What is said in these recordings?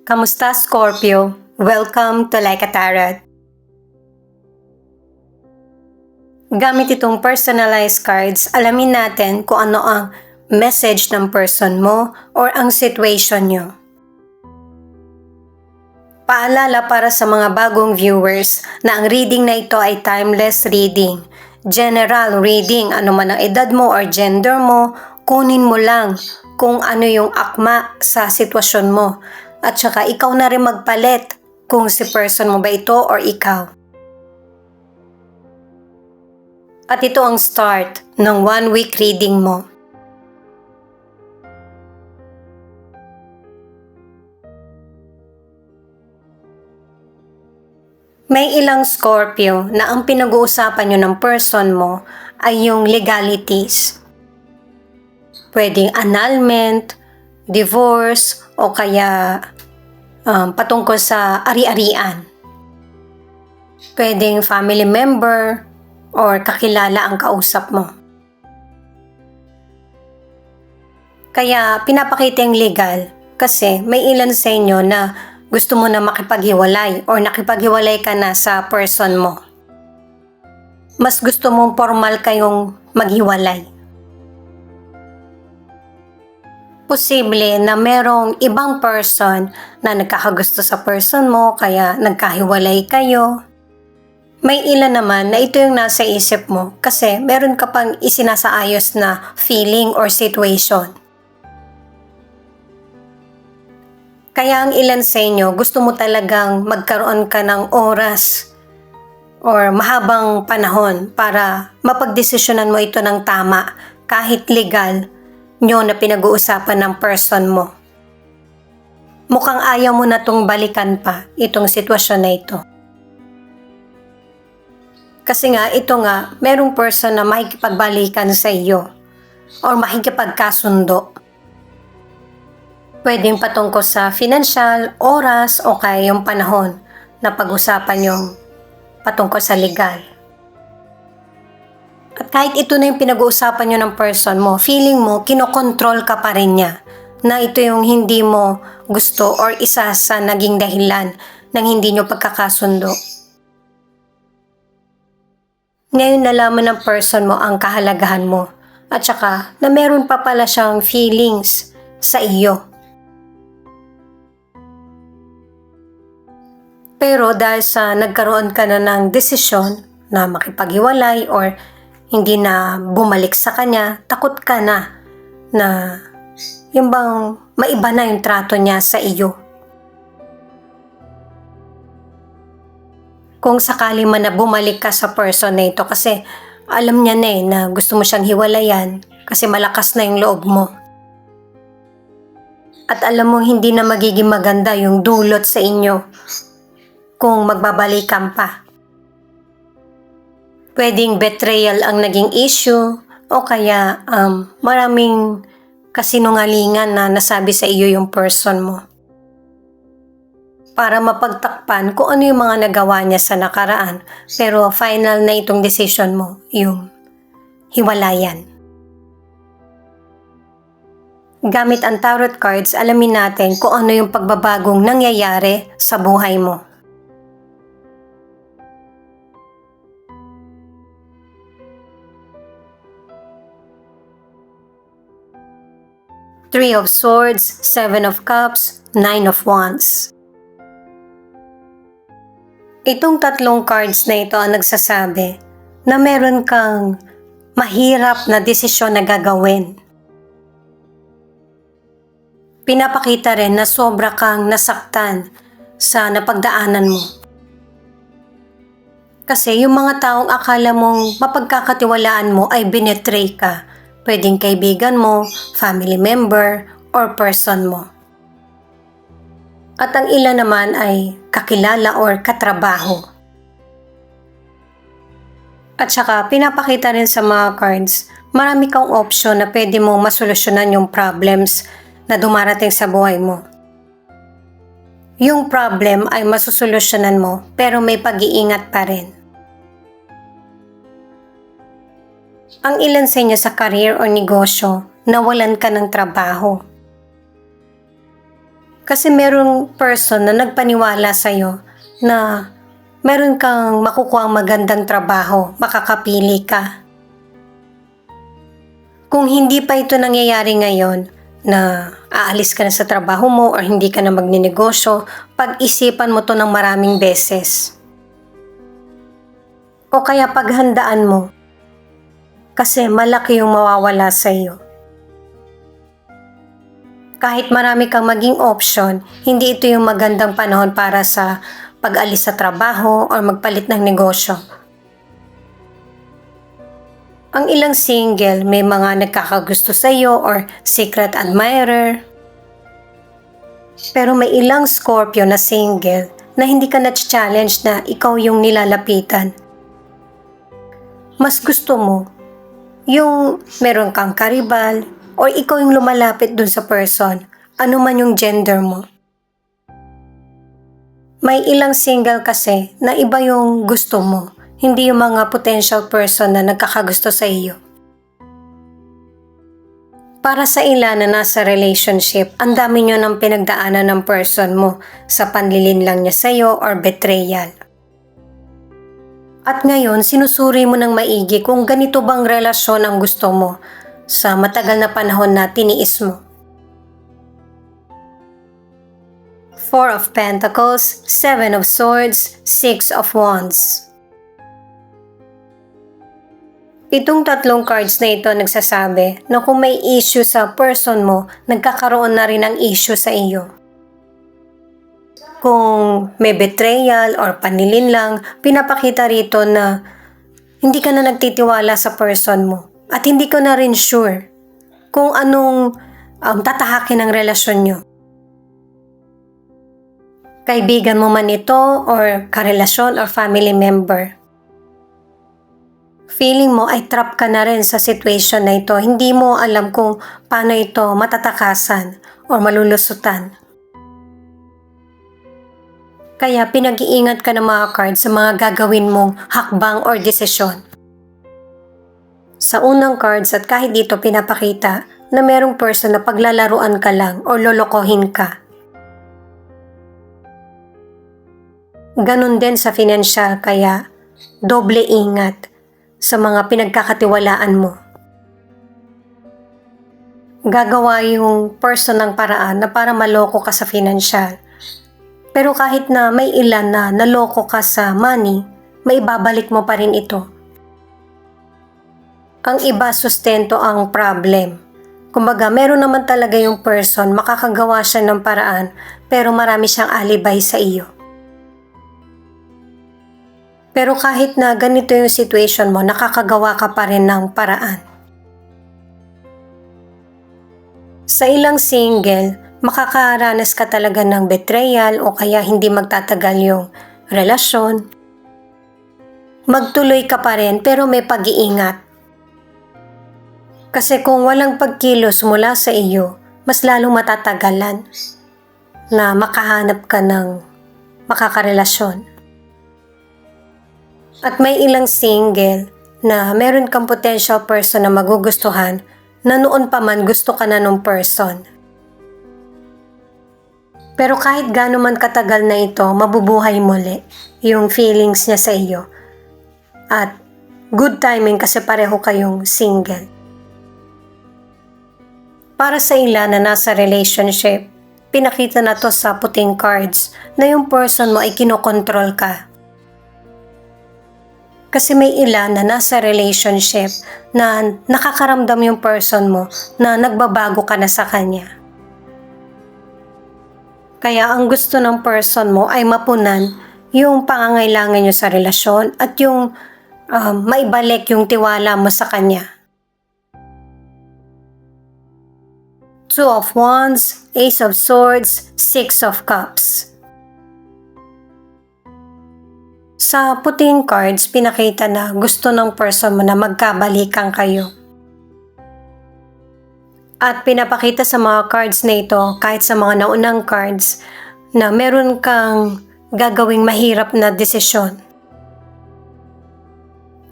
Kamusta, Scorpio? Welcome to Like a Tarot. Gamit itong personalized cards, alamin natin kung ano ang message ng person mo or ang situation nyo. Paalala para sa mga bagong viewers na ang reading na ito ay timeless reading. General reading, ano man ang edad mo or gender mo, kunin mo lang kung ano yung akma sa sitwasyon mo. At saka ikaw na rin magpalit kung si person mo ba ito or ikaw. At ito ang start ng 1 week reading mo. May ilang Scorpio na ang pinag-uusapan nyo ng person mo ay yung legalities. Pwedeng annulment, divorce, o kaya patungkol sa ari-arian. Pwedeng family member or kakilala ang kausap mo. Kaya pinapakita yung legal kasi may ilan sa inyo na gusto mo na makipaghiwalay or nakipaghiwalay ka na sa person mo. Mas gusto mong formal kayong maghiwalay. Posible na merong ibang person na nagkakagusto sa person mo kaya nagkahiwalay kayo. May ilan naman na ito yung nasa isip mo kasi meron ka pang isinasaayos na feeling or situation. Kaya ang ilan sa inyo gusto mo talagang magkaroon ka ng oras or mahabang panahon para mapagdesisyonan mo ito ng tama kahit legal nyo na pinag-uusapan ng person mo. Mukhang ayaw mo na tong balikan pa itong sitwasyon na ito. Kasi nga, ito nga, merong person na makikipagbalikan sa iyo or makikipagkasundo. Pwedeng patungkol sa financial, oras o kaya yung panahon na pag-usapan yung patungkol sa legal. At kahit ito na yung pinag-uusapan nyo ng person mo, feeling mo, kinokontrol ka pa rin niya na ito yung hindi mo gusto or isa sa naging dahilan ng hindi nyo pagkakasundo. Ngayon nalaman ng person mo ang kahalagahan mo at saka na meron pa pala siyang feelings sa iyo. Pero dahil sa nagkaroon ka na ng desisyon na makipaghiwalay or hindi na bumalik sa kanya, takot ka na yung bang maiba na yung trato niya sa iyo. Kung sakali man na bumalik ka sa person na ito kasi alam niya na na gusto mo siyang hiwalayan kasi malakas na yung loob mo. At alam mo hindi na magiging maganda yung dulot sa inyo kung magbabalikan pa. Pwedeng betrayal ang naging issue o kaya maraming kasinungalingan na nasabi sa iyo yung person mo. Para mapagtakpan kung ano yung mga nagawa niya sa nakaraan pero final na itong decision mo, yung hiwalayan. Gamit ang tarot cards, alamin natin kung ano yung pagbabagong nangyayari sa buhay mo. Three of Swords, Seven of Cups, Nine of Wands. Itong tatlong cards na ito ang nagsasabi na meron kang mahirap na desisyon na gagawin. Pinapakita rin na sobra kang nasaktan sa napagdaanan mo. Kasi yung mga taong akala mong mapagkakatiwalaan mo ay binetray ka. Pwedeng kaibigan mo, family member, or person mo. At ang ilan naman ay kakilala or katrabaho. At saka pinapakita rin sa mga cards, marami kang option na pwede mong masolusyonan yung problems na dumarating sa buhay mo. Yung problem ay masusolusyonan mo pero may pag-iingat pa rin. Ang ilan sa inyo sa career o negosyo, nawalan ka ng trabaho. Kasi merong person na nagpaniwala sa'yo na meron kang makukuha magandang trabaho, makakapili ka. Kung hindi pa ito nangyayari ngayon, na aalis ka na sa trabaho mo or hindi ka na magninegosyo, pag-isipan mo to ng maraming beses. O kaya paghandaan mo, kasi malaki yung mawawala sa iyo. Kahit marami kang maging option, hindi ito yung magandang panahon para sa pag-alis sa trabaho or magpalit ng negosyo. Ang ilang single, may mga nagkakagusto sa iyo or secret admirer. Pero may ilang Scorpio na single na hindi ka na-challenge na ikaw yung nilalapitan. Mas gusto mo yung meron kang karibal or ikaw yung lumalapit dun sa person, ano man yung gender mo. May ilang single kasi na iba yung gusto mo. Hindi yung mga potential person na nagkakagusto sa iyo. Para sa ilan na nasa relationship, ang dami nyo ng pinagdaanan ng person mo sa panlilin lang niya sa iyo or betrayal. At ngayon, sinusuri mo ng maigi kung ganito bang relasyon ang gusto mo sa matagal na panahon na tiniis mo. Four of Pentacles, Seven of Swords, Six of Wands. Itong tatlong cards na ito nagsasabi na kung may issue sa person mo, nagkakaroon na rin ng issue sa iyo. Kung may betrayal or panlilin lang, pinapakita rito na hindi ka na nagtitiwala sa person mo at hindi ka na rin sure kung anong tatahakin ng relasyon nyo. Kaibigan mo man ito or karelasyon or family member. Feeling mo ay trap ka na rin sa situation na ito. Hindi mo alam kung paano ito matatakasan o malulusutan. Kaya pinag-iingat ka ng mga cards sa mga gagawin mong hakbang or desisyon. Sa unang cards at kahit dito pinapakita na merong person na paglalaruan ka lang o lolokohin ka. Ganon din sa financial kaya doble ingat sa mga pinagkakatiwalaan mo. Gagawa yung person ng paraan na para maloko ka sa financial. Pero kahit na may ilan na naloko ka sa money, may babalik mo pa rin ito. Ang iba sustento ang problem. Kumbaga, meron naman talaga yung person, makakagawa siya ng paraan, pero marami siyang alibay sa iyo. Pero kahit na ganito yung situation mo, nakakagawa ka pa rin ng paraan. Sa ilang single, makakaranas ka talaga ng betrayal o kaya hindi magtatagal yung relasyon. Magtuloy ka pa rin pero may pag-iingat. Kasi kung walang pagkilos mula sa iyo, mas lalong matatagalan na makahanap ka ng makakarelasyon. At may ilang single na meron kang potential person na magugustuhan na noon pa man gusto ka na nung person. Pero kahit gaano man katagal na ito, mabubuhay muli yung feelings niya sa iyo. At good timing kasi pareho kayong single. Para sa ilan na nasa relationship, pinakita na to sa puting cards na yung person mo ay kinokontrol ka. Kasi may ilan na nasa relationship na nakakaramdam yung person mo na nagbabago ka na sa kanya. Kaya ang gusto ng person mo ay mapunan yung pangangailangan nyo sa relasyon at yung maibalik yung tiwala mo sa kanya. Two of Wands, Ace of Swords, Six of Cups. Sa puting cards, pinakita na gusto ng person mo na magkabalikan kayo. At pinapakita sa mga cards na ito, kahit sa mga naunang cards, na meron kang gagawing mahirap na desisyon.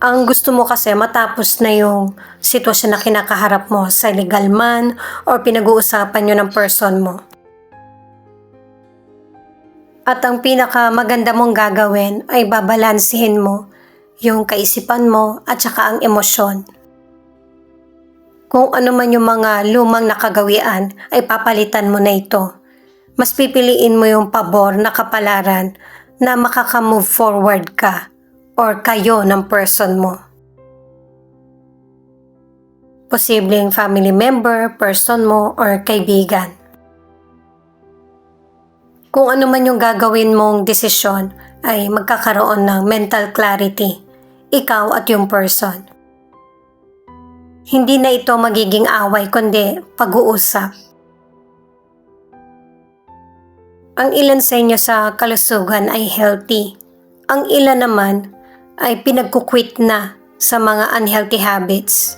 Ang gusto mo kasi matapos na yung sitwasyon na kinakaharap mo sa legal man or pinag-uusapan nyo ng person mo. At ang pinaka maganda mong gagawin ay babalansehin mo yung kaisipan mo at saka ang emosyon. Kung ano man yung mga lumang nakagawian ay papalitan mo na ito. Mas pipiliin mo yung pabor na kapalaran na makaka-move forward ka or kayo ng person mo. Posibleng family member, person mo, or kaibigan. Kung ano man yung gagawin mong desisyon ay magkakaroon ng mental clarity, ikaw at yung person. Hindi na ito magiging away kundi pag-uusap. Ang ilan sa inyo sa kalusugan ay healthy. Ang ilan naman ay pinagkukwit na sa mga unhealthy habits.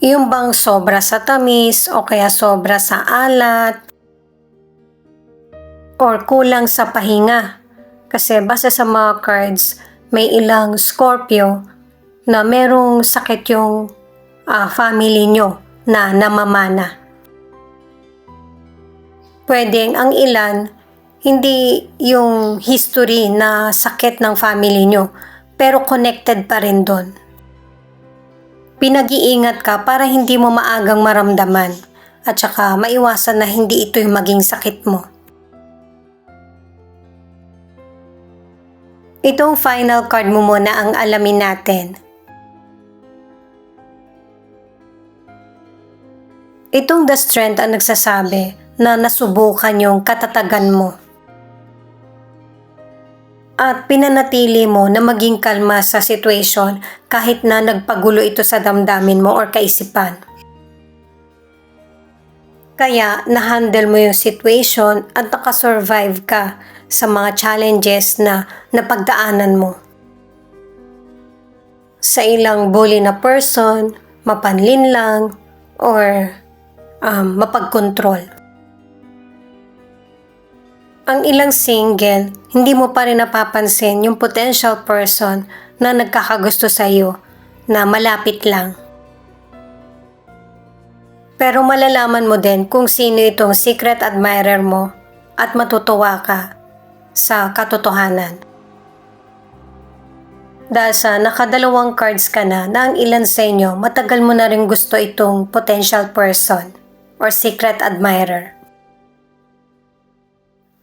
Yung bang sobra sa tamis o kaya sobra sa alat or kulang sa pahinga. Kasi base sa mga cards, may ilang Scorpio na merong sakit yung family nyo na namamana. Pwedeng ang ilan, hindi yung history na sakit ng family nyo, pero connected pa rin doon. Pinag-iingat ka para hindi mo maagang maramdaman at saka maiwasan na hindi ito yung maging sakit mo. Itong final card mo muna ang alamin natin. Itong The Strength ang nagsasabi na nasubukan yung katatagan mo. At pinanatili mo na maging kalma sa situation kahit na nagpagulo ito sa damdamin mo or kaisipan. Kaya na-handle mo yung situation at nakasurvive ka sa mga challenges na napagdaanan mo. Sa ilang bully na person, mapanlin lang, or mapagkontrol. Ang ilang single, hindi mo pa rin napapansin yung potential person na nagkakagusto sa iyo na malapit lang. Pero malalaman mo din kung sino itong secret admirer mo at matutuwa ka sa katotohanan. Dahil sa nakadalawang cards ka na ang ilan sa inyo matagal mo na rin gusto itong potential person or secret admirer.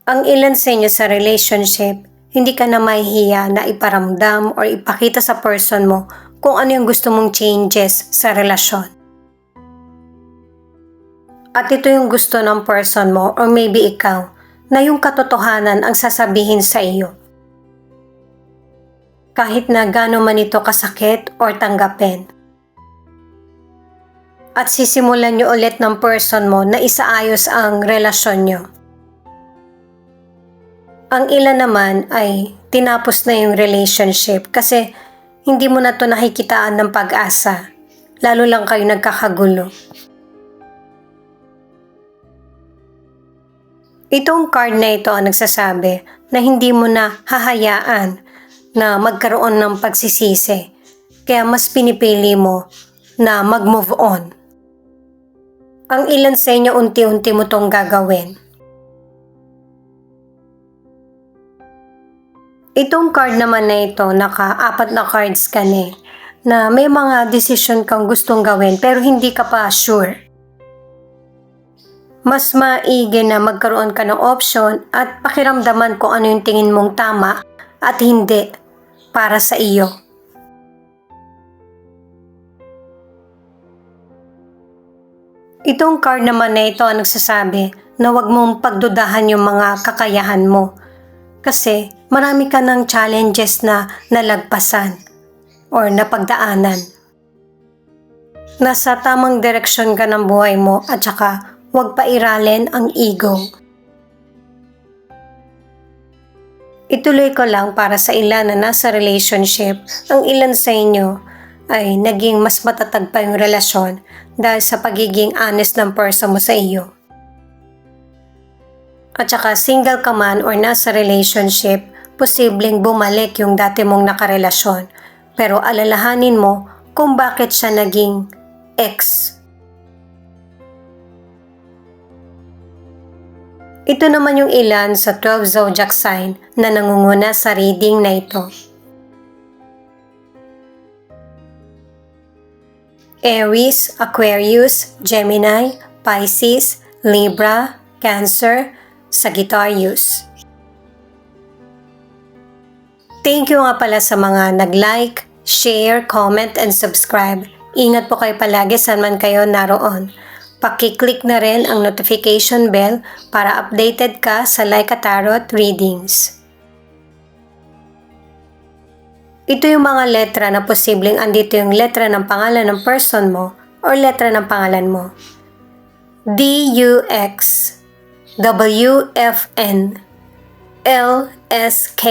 Ang ilan sa inyo sa relationship, hindi ka na mahihiya na iparamdam or ipakita sa person mo kung ano yung gusto mong changes sa relasyon. At ito yung gusto ng person mo or maybe ikaw na yung katotohanan ang sasabihin sa iyo. Kahit na gaano man ito kasakit or tanggapin. At sisimulan nyo ulit ng person mo na isaayos ang relasyon nyo. Ang ilan naman ay tinapos na yung relationship kasi hindi mo na ito nakikitaan ng pag-asa. Lalo lang kayo nagkakagulo. Itong card na ito ang nagsasabi na hindi mo na hahayaan na magkaroon ng pagsisisi. Kaya mas pinipili mo na mag-move on. Ang ilan sa inyo unti-unti mo itong gagawin. Itong card naman na ito, naka-4 na cards ka na may mga decision kang gustong gawin pero hindi ka pa sure. Mas maigi na magkaroon ka ng option at pakiramdaman kung ano yung tingin mong tama at hindi para sa iyo. Itong card naman na ito ang nagsasabi na huwag mong pagdudahan yung mga kakayahan mo. Kasi marami ka ng challenges na nalagpasan or napagdaanan. Nasa tamang direksyon ka ng buhay mo at saka huwag pairalin ang ego. Ituloy ko lang para sa ilan na nasa relationship, ang ilan sa inyo ay naging mas matatag pa yung relasyon dahil sa pagiging honest ng person mo sa iyo. At saka single ka man or nasa relationship, posibleng bumalik yung dati mong nakarelasyon. Pero alalahanin mo kung bakit siya naging ex. Ito naman yung ilan sa 12 zodiac sign na nangunguna sa reading na ito. Aries, Aquarius, Gemini, Pisces, Libra, Cancer, Sagittarius. Thank you nga pala sa mga nag-like, share, comment, and subscribe. Ingat po kayo palagi saan man kayo naroon. Paki-click na rin ang notification bell para updated ka sa Laika Tarot readings. Ito yung mga letra na posibleng andito yung letra ng pangalan ng person mo or letra ng pangalan mo. D-U-X, W-F-N, L-S-K,